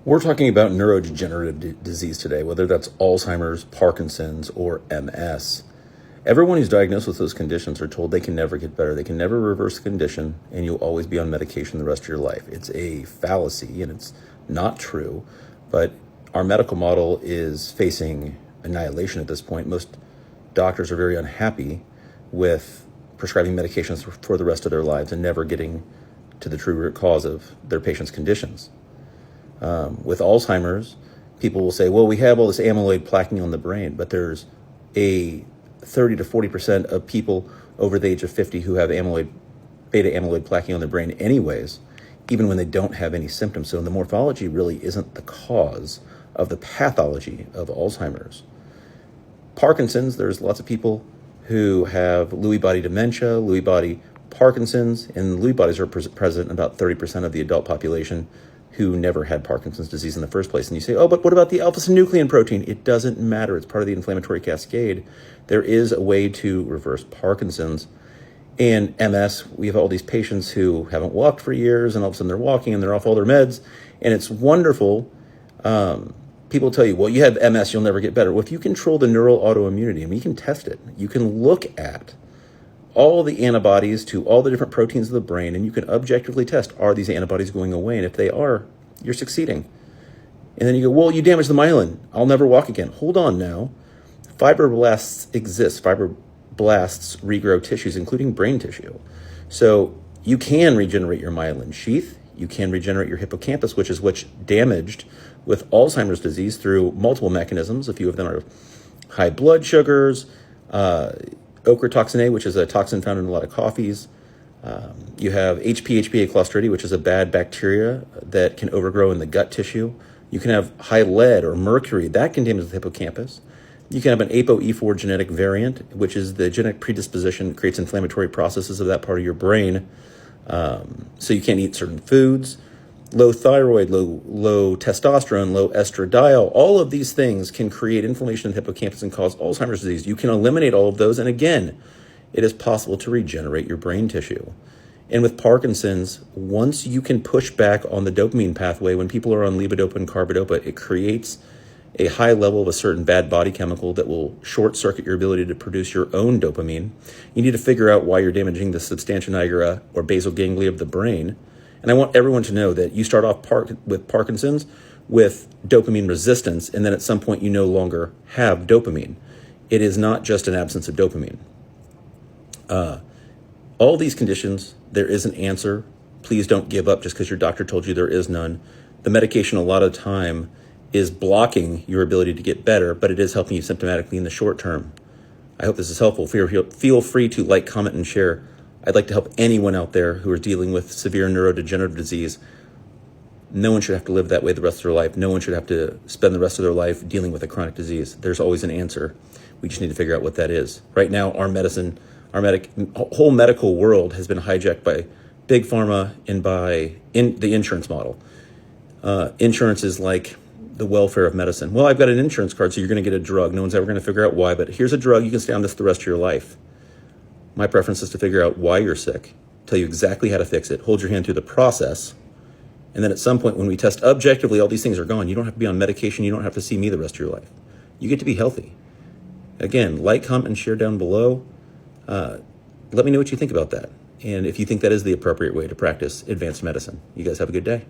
We're talking about neurodegenerative disease today, whether that's Alzheimer's, Parkinson's, or MS. Everyone who's diagnosed with those conditions are told they can never get better. They can never reverse the condition, and you'll always be on medication the rest of your life. It's a fallacy, and it's not true, but our medical model is facing annihilation at this point. Most doctors are very unhappy with prescribing medications for the rest of their lives and never getting to the true root cause of their patients' conditions. With Alzheimer's, people will say, well, we have all this amyloid plaquing on the brain, but there's a 30 to 40% of people over the age of 50 who have beta amyloid plaquing on their brain anyways, even when they don't have any symptoms. So the morphology really isn't the cause of the pathology of Alzheimer's. Parkinson's, there's lots of people who have Lewy body dementia, Lewy body Parkinson's, and Lewy bodies are present in about 30% of the adult population who never had Parkinson's disease in the first place. And you say, oh, but what about the alpha-synuclein protein? It doesn't matter. It's part of the inflammatory cascade. There is a way to reverse Parkinson's. And MS, we have all these patients who haven't walked for years, and all of a sudden they're walking and they're off all their meds. And it's wonderful. People tell you, well, you have MS, you'll never get better. Well, if you control the neural autoimmunity, and we can test it, you can look at all the antibodies to all the different proteins of the brain, and you can objectively test, are these antibodies going away? And if they are, you're succeeding. And then you go, well, you damaged the myelin. I'll never walk again. Hold on now. Fibroblasts exist. Fibroblasts regrow tissues, including brain tissue. So you can regenerate your myelin sheath. You can regenerate your hippocampus, which is what's damaged with Alzheimer's disease through multiple mechanisms. A few of them are high blood sugars, ochratoxin A, which is a toxin found in a lot of coffees. You have HPA Clostridia, which is a bad bacteria that can overgrow in the gut tissue. You can have high lead or mercury. That can damage the hippocampus. You can have an ApoE4 genetic variant, which is the genetic predisposition that creates inflammatory processes of that part of your brain. So you can't eat certain foods. Low thyroid, low testosterone, low estradiol, all of these things can create inflammation in the hippocampus and cause Alzheimer's disease. You can eliminate all of those, and again, it is possible to regenerate your brain tissue. And with Parkinson's, once you can push back on the dopamine pathway, when people are on levodopa and carbidopa, it creates a high level of a certain bad body chemical that will short circuit your ability to produce your own dopamine. You need to figure out why you're damaging the substantia nigra or basal ganglia of the brain. And I want everyone to know that you start off with Parkinson's with dopamine resistance, and then at some point you no longer have dopamine. It is not just an absence of dopamine. All these conditions, there is an answer. Please don't give up just because your doctor told you there is none. The medication a lot of time is blocking your ability to get better, but it is helping you symptomatically in the short term. I hope this is helpful. Feel free to like, comment, and share. I'd like to help anyone out there who are dealing with severe neurodegenerative disease. No one should have to live that way the rest of their life. No one should have to spend the rest of their life dealing with a chronic disease. There's always an answer. We just need to figure out what that is. Right now, our whole medical world has been hijacked by big pharma and by the insurance model. Insurance is like the welfare of medicine. Well, I've got an insurance card, so you're going to get a drug. No one's ever going to figure out why, but here's a drug. You can stay on this the rest of your life. My preference is to figure out why you're sick, tell you exactly how to fix it, hold your hand through the process, and then at some point when we test objectively, all these things are gone. You don't have to be on medication. You don't have to see me the rest of your life. You get to be healthy. Again, like, comment, and share down below. Let me know what you think about that, and if you think that is the appropriate way to practice advanced medicine. You guys have a good day.